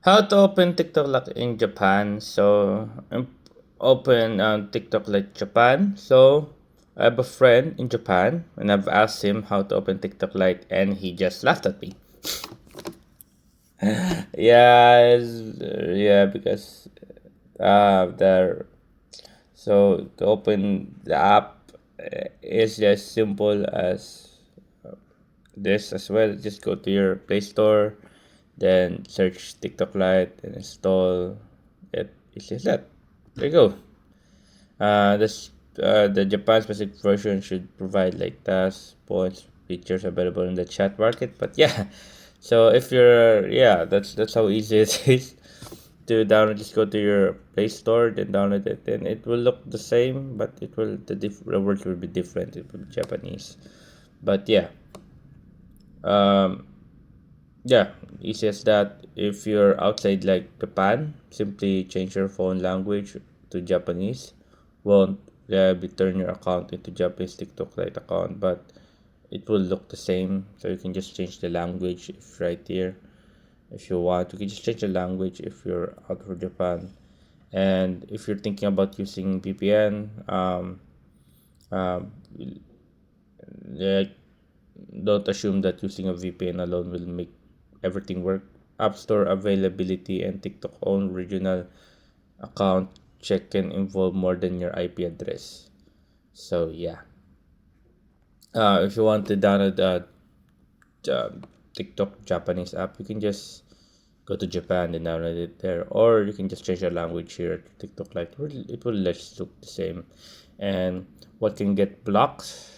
How to open TikTok Lite in Japan? Open TikTok Lite Japan. So, I have a friend in Japan, and I've asked him how to open TikTok Lite, and he just laughed at me. Yeah, because there. So to open the app is just simple as this as well. Just go to your Play Store, then search TikTok Lite and install it. It's just that. There you go. The Japan specific version should provide like tasks, points, features available in the chat market. But yeah, so if you're yeah, that's how easy it is to download. Just go to your Play Store, then download it, and it will look the same, but the words will be different. It will be Japanese. But um, yeah, easy as that. If you're outside like Japan, simply change your phone language to Japanese. Won't turn your account into Japanese TikTok Lite account, but it will look the same. So you can just change the language if right here. If you want, you can just change the language if you're out for Japan. And if you're thinking about using VPN, um, like don't assume that using a VPN alone will make everything work. App Store availability and TikTok own regional account check can involve more than your IP address. So yeah, if you want to download uh, TikTok Japanese app, you can just go to Japan and download it there, or you can just change the language here to TikTok Lite. It will just look the same. And what can get blocked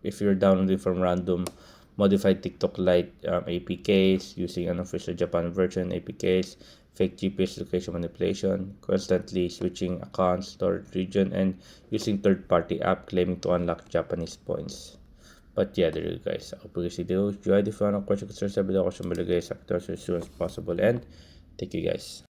if you're downloading from random modified TikTok Lite APKs using unofficial Japan version APKs, fake GPS location manipulation, constantly switching accounts, storage region, and using third-party app claiming to unlock Japanese points. But yeah, there you go, guys. I hope you guys enjoyed. If you have any question, concerns, sabi daw ako siya malagay sa actors as soon as possible. And thank you guys.